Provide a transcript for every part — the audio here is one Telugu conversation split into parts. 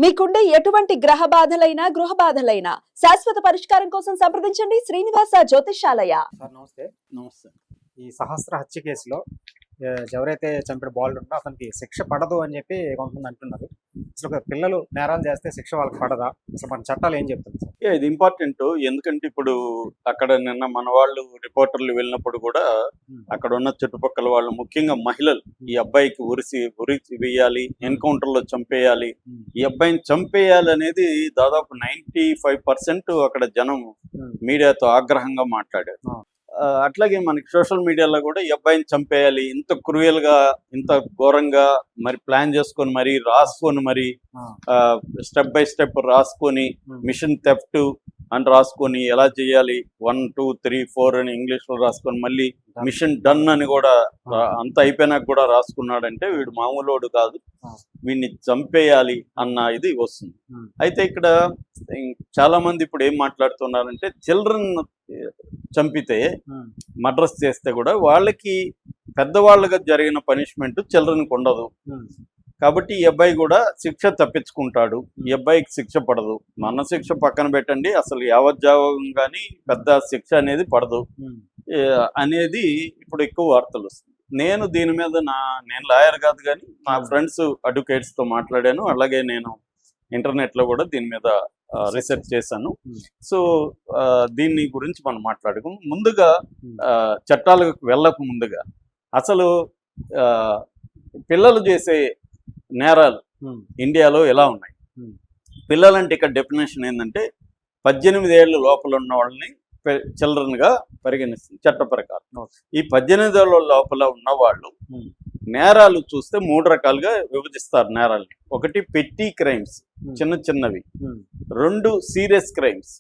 మీకుండే ఎటువంటి గ్రహ బాధలైనా గృహ బాధలైనా శాశ్వత పరిష్కారం కోసం సంప్రదించండి శ్రీనివాస జ్యోతిషాలయ. సార్ నమస్తే. నమస్తే. ఈ సహస్ర హత్య కేసులో ఎవరైతే చంపిన బాలుడు ఉందో అతనికి శిక్ష పడదు అని చెప్పి కొంతమంది అంటున్నారు. అసలు పిల్లలు నేరాలు చేస్తే శిక్ష వాళ్ళకి పడదా? అసలు మన చట్టాలు ఏం చెప్తుంది సార్? ఇది ఇంపార్టెంట్. ఎందుకంటే ఇప్పుడు అక్కడ నిన్న మన వాళ్ళు రిపోర్టర్లు వెళ్ళినప్పుడు కూడా అక్కడ ఉన్న చుట్టుపక్కల వాళ్ళు, ముఖ్యంగా మహిళలు, ఈ అబ్బాయికి ఉరి వేయాలి, ఎన్కౌంటర్ లో చంపేయాలి, ఈ అబ్బాయిని చంపేయాలి అనేది దాదాపు 95% అక్కడ జనం మీడియాతో ఆగ్రహంగా మాట్లాడారు. అట్లాగే మనకి సోషల్ మీడియాలో కూడా ఈ అబ్బాయిని చంపేయాలి, ఇంత క్రూయల్ గా, ఇంత ఘోరంగా మరి ప్లాన్ చేసుకొని మరి రాసుకొని మరి స్టెప్ బై స్టెప్ రాసుకొని మిషన్ థెఫ్ట్ అని రాసుకొని ఎలా చేయాలి 1 2 3 4 అని ఇంగ్లీష్ లో రాసుకొని మళ్ళీ మిషన్ డన్ అని కూడా అంత అయిపోయినాక కూడా రాసుకున్నాడంటే వీడు మామూలోడు కాదు, వీడిని చంపేయాలి అన్న ఇది వస్తుంది. అయితే ఇక్కడ చాలా మంది ఇప్పుడు ఏం మాట్లాడుతున్నారంటే చిల్డ్రన్ చంపితే, మర్డర్స్ చేస్తే కూడా వాళ్ళకి పెద్దవాళ్ళగా జరిగిన పనిష్మెంట్ చిల్డ్రన్కి ఉండదు కాబట్టి ఈ అబ్బాయి కూడా శిక్ష తప్పించుకుంటాడు, ఈ అబ్బాయికి శిక్ష పడదు. మన శిక్ష పక్కన పెట్టండి, అసలు యావజ్జావం కానీ పెద్ద శిక్ష అనేది పడదు అనేది ఇప్పుడు ఎక్కువ వార్తలు వస్తుంది. నేను దీని మీద నేను లాయర్ కాదు కానీ నా ఫ్రెండ్స్ అడ్వకేట్స్తో మాట్లాడాను, అలాగే నేను ఇంటర్నెట్లో కూడా దీని మీద రీసెర్చ్ చేశాను. సో దీన్ని గురించి మనం మాట్లాడుకున్నాం. ముందుగా చట్టాలకు వెళ్ళక ముందుగా అసలు పిల్లలు చేసే నేరాలు ఇండియాలో ఎలా ఉన్నాయి? పిల్లలంటే ఇక్కడ డెఫినేషన్ ఏంటంటే 18 ఏళ్ళ లోపల ఉన్న వాళ్ళని చిల్డ్రన్ గా పరిగణిస్తుంది చట్ట ప్రకారం. ఈ 18 ఏళ్ళ లోపల ఉన్న వాళ్ళు నేరాలు చూస్తే 3 రకాలుగా విభజిస్తారు నేరాలని. ఒకటి పెట్టి క్రైమ్స్, చిన్న చిన్నవి. 2 సీరియస్ క్రైమ్స్,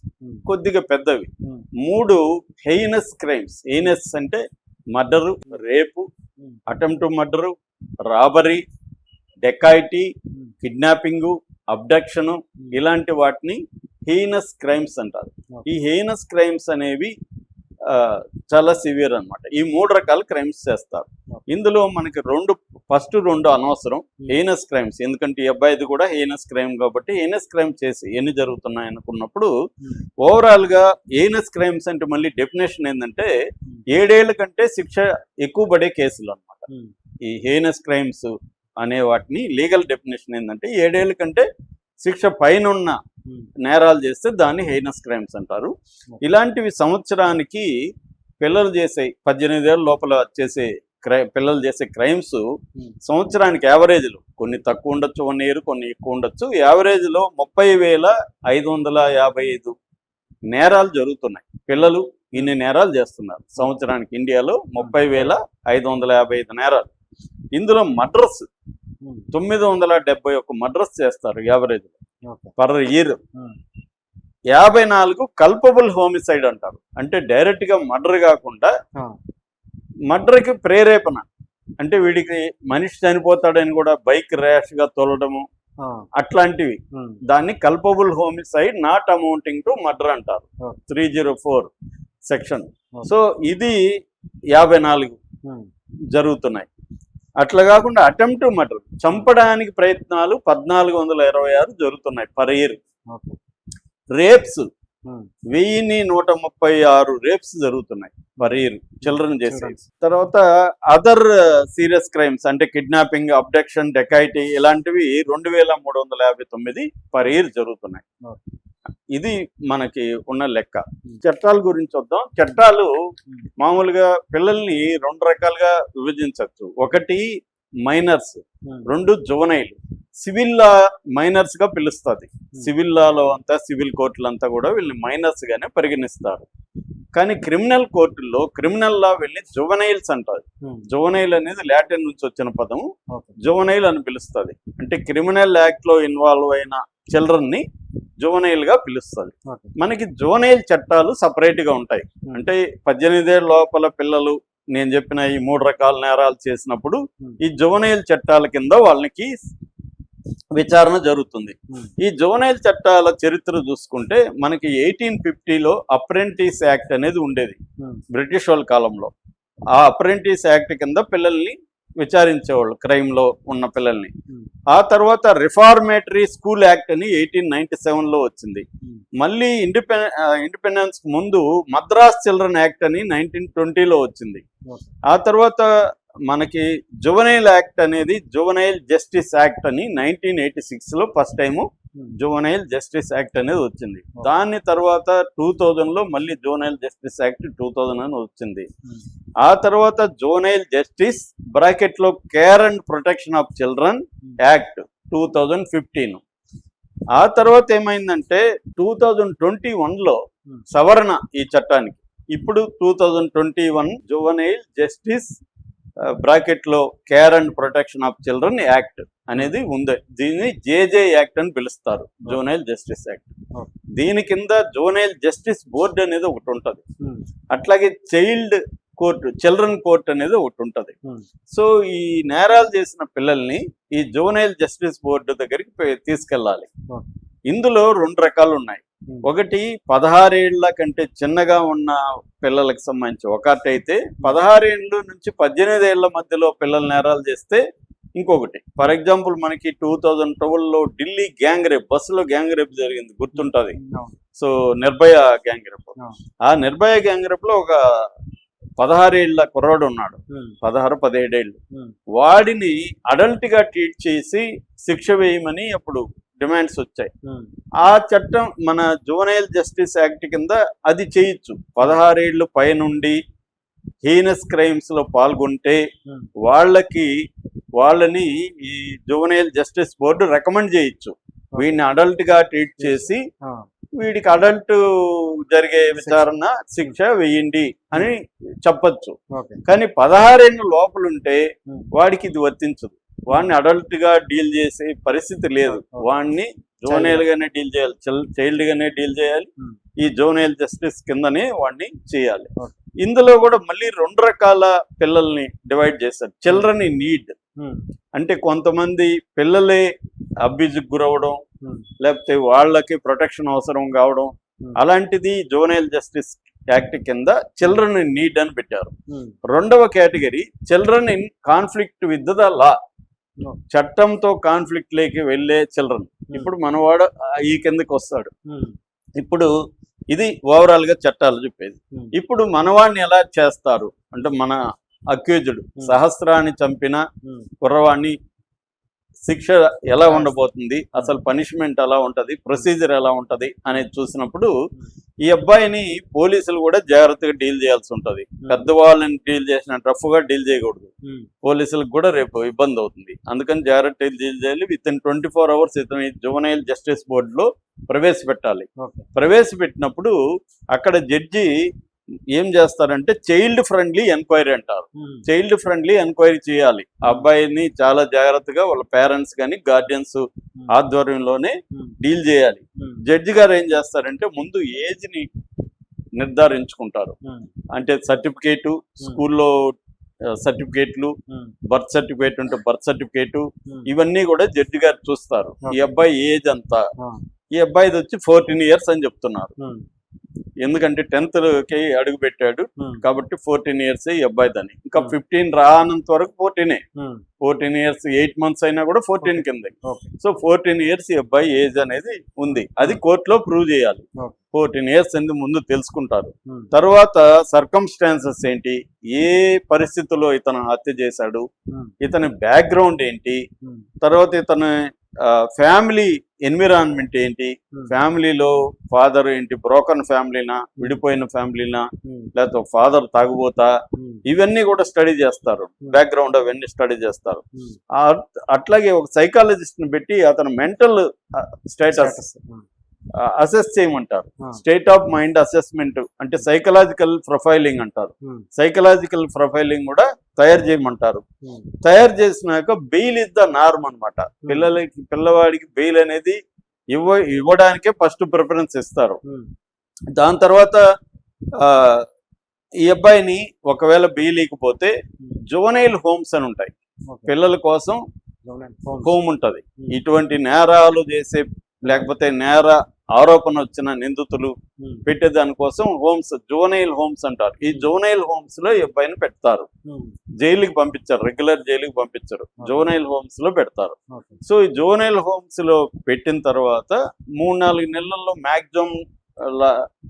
కొద్దిగా పెద్దవి. 3 హెయినస్ క్రైమ్స్. హెయినస్ అంటే మర్డరు, రేపు, అటెంప్ట్ మర్డరు, రాబరీ, డెకాయిటీ, కిడ్నాపింగు, అబ్డక్షను, ఇలాంటి వాటిని హెయినస్ క్రైమ్స్ అంటారు. ఈ హెయినస్ క్రైమ్స్ అనేవి చాలా సివియర్ అన్నమాట. ఈ 3 రకాల క్రైమ్స్ చేస్తారు. ఇందులో మనకి ఫస్ట్ రెండు అనవసరం, హెయినస్ క్రైమ్స్. ఎందుకంటే ఈ అబ్బాయిది కూడా హెయినస్ క్రైమ్ కాబట్టి హెయినస్ క్రైమ్ చేసి ఎన్ని జరుగుతున్నాయి అనుకున్నప్పుడు ఓవరాల్ గా హెయినస్ క్రైమ్స్ అంటే మళ్ళీ డెఫినేషన్ ఏంటంటే 7 ఏళ్ల కంటే శిక్ష ఎక్కువ పడే కేసులు అన్నమాట. ఈ హెయినస్ క్రైమ్స్ అనే వాటిని లీగల్ డెఫినేషన్ ఏంటంటే 7 ఏళ్ల కంటే శిక్ష పైన ఉన్న నేరాలు చేస్తే దాన్ని హెయినస్ క్రైమ్స్ అంటారు. ఇలాంటివి సంవత్సరానికి పిల్లలు చేసే 18 ఏళ్ళ లోపల చేసే పిల్లలు చేసే క్రైమ్స్ సంవత్సరానికి యావరేజ్లో కొన్ని తక్కువ ఉండొచ్చు, 1 ఇయర్ కొన్ని ఎక్కువ ఉండొచ్చు, యావరేజ్లో 30,555 నేరాలు జరుగుతున్నాయి. పిల్లలు ఇన్ని నేరాలు చేస్తున్నారు సంవత్సరానికి. ఇండియాలో 30,555 నేరాలు. ఇందులో మర్డర్స్ 971 మర్డర్స్ చేస్తారు average per year. 54 culpable homicide అంటారు. అంటే డైరెక్ట్ గా మర్డర్ కాకుండా మర్డర్కి ప్రేరేపణ, అంటే వీడికి మనిషి చనిపోతాడని కూడా బైక్ ర్యాష్ గా తోలడము, అట్లాంటివి. దాన్ని culpable homicide not amounting to murder అంటారు, 304 సెక్షన్. సో ఇది 54 జరుగుతున్నాయి. అట్లా కాకుండా అటెంప్ట్ మర్డర్, చంపడానికి ప్రయత్నాలు 1426 జరుగుతున్నాయి పర్ ఇయర్. రేప్స్ 1136 రేప్స్ జరుగుతున్నాయి పర్ ఇయర్ చిల్డ్రన్ చేసే. తర్వాత అదర్ సీరియస్ క్రైమ్స్ అంటే కిడ్నాపింగ్, అబ్డక్షన్, డెకాయిటీ ఇలాంటివి 2359 పర్ ఇయర్ జరుగుతున్నాయి. ఇది మనకి ఉన్న లెక్క. చట్టాల గురించి వద్దాం. చట్టాలు మామూలుగా పిల్లల్ని 2 రకాలుగా విభజించవచ్చు. ఒకటి minors, 2 juvenile. Civil law minors గా పిలుస్తుంది. సివిల్ లాలో అంతా, సివిల్ కోర్టులంతా కూడా వీళ్ళని మైనర్స్ గానే పరిగణిస్తారు. కానీ క్రిమినల్ కోర్టుల్లో క్రిమినల్ లా వెళ్ళి జువనైల్స్ అంటారు. జువనైల్ అనేది లాటిన్ నుంచి వచ్చిన పదం, జువనైల్ అని పిలుస్తుంది. అంటే క్రిమినల్ యాక్ట్ లో ఇన్వాల్వ్ అయిన చిల్డ్రన్ ని జువనైల్ గా పిలుస్తుంది. మనకి జువనైల్ చట్టాలు సపరేట్ గా ఉంటాయి. అంటే 18 ఏళ్ళ లోపల పిల్లలు నేను చెప్పిన ఈ 3 రకాల నేరాలు చేసినప్పుడు ఈ జువనైల్ చట్టాల కింద వాళ్ళకి విచారణ జరుగుతుంది. ఈ జువనైల్ చట్టాల చరిత్ర చూసుకుంటే మనకి 1850లో అప్రెంటిస్ యాక్ట్ అనేది ఉండేది బ్రిటిష్ వాళ్ళ కాలంలో. ఆ అప్రెంటిస్ యాక్ట్ కింద పిల్లల్ని విచారించేవాళ్ళు క్రైమ్ లో ఉన్న పిల్లల్ని. Hmm. ఆ తర్వాత రిఫార్మేటరీ స్కూల్ యాక్ట్ అని 1897లో వచ్చింది. మళ్ళీ ఇండిపెండెన్స్ ముందు మద్రాస్ చిల్డ్రన్ యాక్ట్ అని 1920లో వచ్చింది. Okay. ఆ తర్వాత మనకి జువనైల్ యాక్ట్ అనేది జువనైల్ జస్టిస్ యాక్ట్ అని 1986లో first time juvenile justice act అనేది వచ్చింది. దాని తర్వాత 2000లో మళ్ళీ జువనైల్ జస్టిస్ యాక్ట్ 2000 అని వచ్చింది. ఆ తర్వాత జువనైల్ జస్టిస్ బ్రాకెట్లో care and protection of children act 2015. ఆ తర్వాత ఏమైందంటే 2021లో సవరణ ఈ చట్టానికి. ఇప్పుడు 2021 జువనైల్ జస్టిస్ బ్రాకెట్లో care and protection of children act అనేది ఉంది. దీన్ని జేజే యాక్ట్ అని పిలుస్తారు, జువనైల్ జస్టిస్ యాక్ట్. దీని కింద జువనైల్ జస్టిస్ బోర్డు అనేది ఒకటి ఉంటుంది. అట్లాగే చైల్డ్ కోర్టు, చిల్డ్రన్ కోర్ట్ అనేది ఒకటి ఉంటుంది. సో ఈ నేరాలు చేసిన పిల్లల్ని ఈ జువనైల్ జస్టిస్ బోర్డు దగ్గరికి తీసుకెళ్ళాలి. ఇందులో 2 రకాలు ఉన్నాయి. ఒకటి 16 ఏళ్ల కంటే చిన్నగా ఉన్న పిల్లలకు సంబంధించి ఒకటైతే, 16 ఏళ్ళ నుంచి 18 ఏళ్ల మధ్యలో పిల్లలు నేరాలు చేస్తే ఇంకొకటి. ఫర్ ఎగ్జాంపుల్ మనకి 2012లో ఢిల్లీ గ్యాంగ్ రేప్, బస్సులో గ్యాంగ్ రేప్ జరిగింది, గుర్తుంటుంది. So Nirbhaya gang rape. ఆ నిర్భయ గ్యాంగ్ రేప్ లో ఒక 16 ఏళ్ల కుర్రాడు ఉన్నాడు, 16-17 ఏళ్ళు. వాడిని అడల్ట్ గా ట్రీట్ చేసి శిక్ష వేయమని అప్పుడు డిమాండ్స్ వచ్చాయి. ఆ చట్టం మన జువనైల్ జస్టిస్ యాక్ట్ కింద అది చేయొచ్చు. 16 ఏళ్ళు పైనుండి హీనస్ క్రైమ్స్ లో పాల్గొంటే వాళ్ళని ఈ జువనైల్ జస్టిస్ బోర్డు రికమెండ్ చేయొచ్చు. వీడిని అడల్ట్ గా ట్రీట్ చేసి వీడికి అడల్ట్ జరిగే విచారణ శిక్ష వేయండి అని చెప్పచ్చు. కానీ 16 ఏళ్ళ లోపలుంటే వాడికి ఇది వర్తించదు. వాడిని అడల్ట్ గా డీల్ చేసే పరిస్థితి లేదు. వాడిని జువనైల్ గానే డీల్ చేయాలి, చైల్డ్ గానే డీల్ చేయాలి. ఈ జువనైల్ జస్టిస్ కిందనే వాడిని చేయాలి. ఇందులో కూడా మళ్ళీ 2 రకాల పిల్లల్ని డివైడ్ చేశారు. చిల్డ్రన్ ఇన్ నీడ్ అంటే కొంతమంది పిల్లలే అబ్యూజ్కి గురవడం, లేకపోతే వాళ్ళకి ప్రొటెక్షన్ అవసరం కావడం, అలాంటిది జువనైల్ జస్టిస్ యాక్ట్ కింద చిల్డ్రన్ ఇన్ నీడ్ అని పెట్టారు. 2వ category children in conflict with the law, చట్టంతో కాన్ఫ్లిక్ట్ లేకి వెళ్ళే చిల్డ్రన్. ఇప్పుడు మనవాడు ఈ కిందకి వస్తాడు. ఇప్పుడు ఇది ఓవరాల్ గా చట్టాలు చెప్పేది. ఇప్పుడు మనవాడిని ఎలా చేస్తారు అంటే, మన అక్యూజ్డ్ సహస్రాన్ని చంపిన కుర్రవాడిని శిక్ష ఎలా ఉండబోతుంది, అసలు పనిష్మెంట్ ఎలా ఉంటది, ప్రొసీజర్ ఎలా ఉంటది అనేది చూసినప్పుడు ఈ అబ్బాయిని పోలీసులు కూడా జాగ్రత్తగా డీల్ చేయాల్సి ఉంటది. పెద్దవాళ్ళని డీల్ చేసిన రఫ్ గా డీల్ చేయకూడదు. పోలీసులకు కూడా రేపు ఇబ్బంది అవుతుంది. అందుకని జాగ్రత్తగా డీల్ చేయాలి. విత్ ఇన్ 24 hours ఇతని జువనైల్ జస్టిస్ బోర్డులో ప్రవేశపెట్టాలి. ప్రవేశపెట్టినప్పుడు అక్కడ జడ్జి ఏం చేస్తారంటే చైల్డ్ ఫ్రెండ్లీ ఎంక్వైరీ అంటారు. చైల్డ్ ఫ్రెండ్లీ ఎంక్వైరీ చేయాలి. ఆ అబ్బాయిని చాలా జాగ్రత్తగా వాళ్ళ పేరెంట్స్ కానీ గార్డియన్స్ ఆధ్వర్యంలోనే డీల్ చేయాలి. జడ్జి గారు ఏం చేస్తారంటే ముందు ఏజ్ ని నిర్ధారించుకుంటారు. అంటే సర్టిఫికేటు, స్కూల్లో సర్టిఫికేట్లు, బర్త్ సర్టిఫికేట్ ఉంటే బర్త్ సర్టిఫికేట్, ఇవన్నీ కూడా జడ్జి గారు చూస్తారు. ఈ అబ్బాయి ఏజ్ అంతా, ఈ అబ్బాయిది వచ్చి 14 years అని చెప్తున్నారు. ఎందుకంటే 10th అడుగు పెట్టాడు కాబట్టి 14 years ఈ అబ్బాయిదని. ఇంకా 15 రానంత వరకు 14 years 8 months అయినా కూడా 14 కింద. సో 14 years ఈ అబ్బాయి ఏజ్ అనేది ఉంది. అది కోర్టులో ప్రూవ్ చేయాలి. 14 years ఎందుకు ముందు తెలుసుకుంటారు. తర్వాత సర్కమ్స్టాన్సెస్ ఏంటి, ఏ పరిస్థితుల్లో ఇతను హత్య చేశాడు, ఇతని బ్యాక్గ్రౌండ్ ఏంటి, తర్వాత ఇతని ఫ్యామిలీ ఎన్విరాన్మెంట్ ఏంటి, ఫ్యామిలీలో ఫాదర్ ఏంటి, బ్రోకన్ ఫ్యామిలీనా, విడిపోయిన ఫ్యామిలీనా, లేకపోతే ఫాదర్ తాగుబోతా, ఇవన్నీ కూడా స్టడీ చేస్తారు. బ్యాక్గ్రౌండ్ అవన్నీ స్టడీ చేస్తారు. అట్లాగే ఒక సైకాలజిస్ట్ ని పెట్టి అతను మెంటల్ స్టేటస్ అసెస్ చేయమంటారు. స్టేట్ ఆఫ్ మైండ్ అసెస్మెంట్ అంటే సైకలాజికల్ ప్రొఫైలింగ్ అంటారు. సైకలాజికల్ ప్రొఫైలింగ్ కూడా తయారు చేయమంటారు. తయారు చేసినాక బెయిల్ ఇస్ ద నార్మ్ అనమాట. పిల్లవాడికి బెయిల్ అనేది ఇవ్వడానికే ఫస్ట్ ప్రిఫరెన్స్ ఇస్తారు. దాని తర్వాత ఈ అబ్బాయిని ఒకవేళ బెయిల్ ఇవ్వకపోతే జువనైల్ హోమ్స్ అని ఉంటాయి, పిల్లల కోసం హోమ్ ఉంటది. ఇటువంటి నేరాలు చేసే లేకపోతే నేర ఆరోపణ వచ్చిన నిందితులు పెట్టే దానికోసం హోమ్స్, జోనైల్ హోమ్స్ అంటారు. ఈ జోనైల్ హోమ్స్ లో ఈ అబ్బాయిని పెడతారు. జైలుకి పంపించారు, రెగ్యులర్ జైలుకి పంపించారు, జోనైల్ హోమ్స్ లో పెడతారు. సో ఈ జోనైల్ హోమ్స్ లో పెట్టిన తర్వాత 3-4 నెలల్లో మ్యాక్సిమం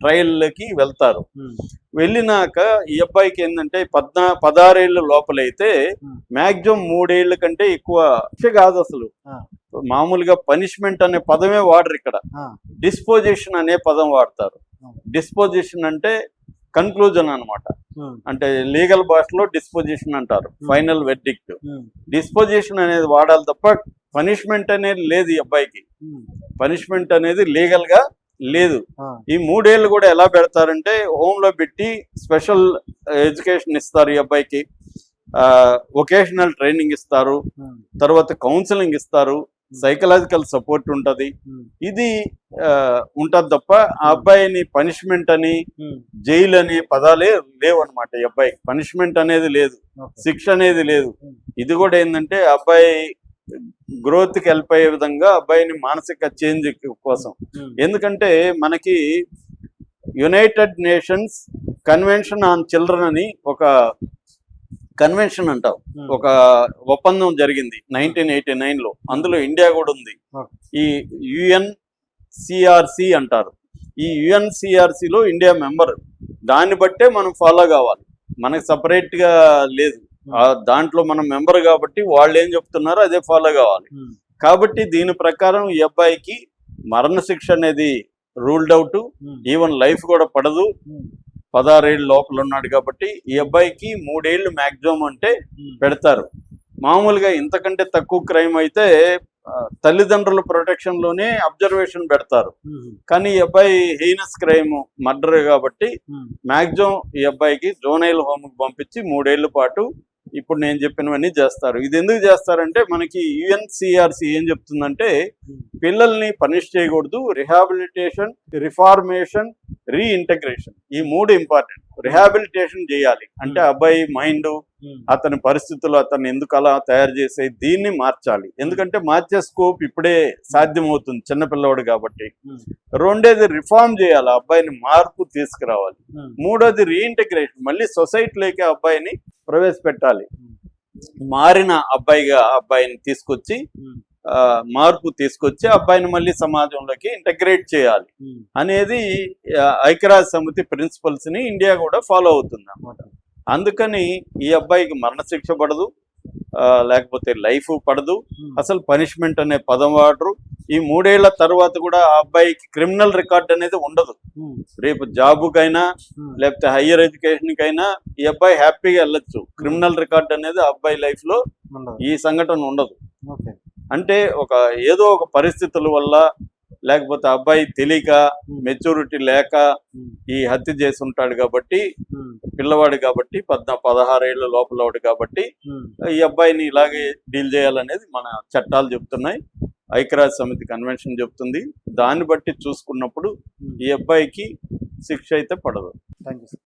ట్రయల్కి వెళ్తారు. వెళ్ళినాక ఈ అబ్బాయికి ఏంటంటే 16 ఏళ్ళ లోపలైతే మ్యాక్సిమం 3 ఏళ్ల కంటే ఎక్కువ కాదు. అసలు మామూలుగా పనిష్మెంట్ అనే పదమే వాడరు ఇక్కడ, డిస్పోజిషన్ అనే పదం వాడతారు. డిస్పోజిషన్ అంటే కన్క్లూజన్ అన్నమాట. అంటే లీగల్ భాషలో డిస్పోజిషన్ అంటారు, ఫైనల్ వెర్డిక్ట్. డిస్పోజిషన్ అనేది వాడాలి తప్ప పనిష్మెంట్ అనేది లేదు ఈ అబ్బాయికి. పనిష్మెంట్ అనేది లీగల్ గా లేదు. ఈ 3 ఏళ్ళు కూడా ఎలా పెడతారంటే హోమ్ లో పెట్టి స్పెషల్ ఎడ్యుకేషన్ ఇస్తారు ఈ అబ్బాయికి, వొకేషనల్ ట్రైనింగ్ ఇస్తారు, తర్వాత కౌన్సిలింగ్ ఇస్తారు, సైకలాజికల్ సపోర్ట్ ఉంటది. ఇది ఉంటది తప్ప ఆ అబ్బాయిని పనిష్మెంట్ అని జైలు అనే పదాలే లేవు అనమాట. ఈ అబ్బాయికి పనిష్మెంట్ అనేది లేదు, శిక్ష అనేది లేదు. ఇది కూడా ఏంటంటే అబ్బాయి గ్రోత్ కి హెల్ప్ అయ్యే విధంగా అబ్బాయిని మానసిక చేంజ్ కోసం. ఎందుకంటే మనకి United nations convention on children అని ఒక కన్వెన్షన్ అంటాం, ఒక ఒప్పందం జరిగింది 1989లో. అందులో ఇండియా కూడా ఉంది. ఈ UNCRC అంటారు. ఈ UNCRCలో ఇండియా మెంబర్. దాన్ని బట్టే మనం ఫాలో కావాలి, మనకు సపరేట్ గా లేదు. దాంట్లో మనం మెంబర్ కాబట్టి వాళ్ళు ఏం చెప్తున్నారో అదే ఫాలో కావాలి. కాబట్టి దీని ప్రకారం ఈ అబ్బాయికి మరణశిక్ష అనేది రూల్డ్ అవుట్, ఈవెన్ లైఫ్ కూడా పడదు. 16 ఏళ్ళ లోపల ఉన్నాడు కాబట్టి ఈ అబ్బాయికి 3 ఏళ్ళు మ్యాక్సిమం అంటే పెడతారు. మామూలుగా ఇంతకంటే తక్కువ క్రైమ్ అయితే తల్లిదండ్రుల ప్రొటెక్షన్ లోనే అబ్జర్వేషన్ పెడతారు. కానీ ఈ అబ్బాయి హీనస్ క్రైమ్ మర్డర్ కాబట్టి మ్యాక్సిమం ఈ అబ్బాయికి జోనైల్ హోమ్ కి పంపించి 3 ఏళ్ల పాటు ఇప్పుడు నేను చెప్పినవన్నీ చేస్తారు. ఇది ఎందుకు చేస్తారంటే మనకి UNCRC ఏం చెప్తుందంటే పిల్లల్ని పనిష్ చేయకూడదు, రిహాబిలిటేషన్, రిఫార్మేషన్, రీఇంటగ్రేషన్, ఈ 3 ఇంపార్టెంట్. రిహాబిలిటేషన్ చేయాలి అంటే అబ్బాయి మైండ్, అతని పరిస్థితులు, అతన్ని ఎందుకు అలా తయారు చేసే దీన్ని మార్చాలి. ఎందుకంటే మార్చే స్కోప్ ఇప్పుడే సాధ్యమవుతుంది చిన్నపిల్లవాడు కాబట్టి. రెండోది రిఫార్మ్ చేయాలి, అబ్బాయిని మార్పు తీసుకురావాలి. మూడోది రీఇంటగ్రేషన్, మళ్ళీ సొసైటీలోకి అబ్బాయిని ప్రవేశపెట్టాలి. మారిన అబ్బాయిని తీసుకొచ్చి మార్పు తీసుకొచ్చి అబ్బాయిని మళ్ళీ సమాజంలోకి ఇంటగ్రేట్ చేయాలి అనేది ఐక్యరాజ్య సమితి ప్రిన్సిపల్స్ ని ఇండియా కూడా ఫాలో అవుతుంది అన్నమాట. అందుకని ఈ అబ్బాయికి మరణశిక్ష పడదు, లేకపోతే లైఫ్ పడదు, అసలు పనిష్మెంట్ అనే పదం వాడరు. ఈ 3 ఏళ్ల తర్వాత కూడా ఆ అబ్బాయికి క్రిమినల్ రికార్డ్ అనేది ఉండదు. రేపు జాబుకైనా లేకపోతే హయ్యర్ ఎడ్యుకేషన్ కైనా ఈ అబ్బాయి హ్యాపీగా వెళ్ళొచ్చు. క్రిమినల్ రికార్డ్ అనేది ఆ అబ్బాయి లైఫ్ లో ఈ సంఘటన ఉండదు. అంటే ఏదో ఒక పరిస్థితుల వల్ల లేకపోతే అబ్బాయి తెలియక, మెచ్యూరిటీ లేక ఈ హత్య చేసి ఉంటాడు కాబట్టి, పిల్లవాడు కాబట్టి, 16 ఏళ్ళ లోపలవాడు కాబట్టి ఈ అబ్బాయిని ఇలాగే డీల్ చేయాలనేది మన చట్టాలు చెప్తున్నాయి, ఐక్యరాజ్య సమితి కన్వెన్షన్ చెప్తుంది. దాన్ని బట్టి చూసుకున్నప్పుడు ఈ అబ్బాయికి శిక్ష అయితే పడదు. Thank you.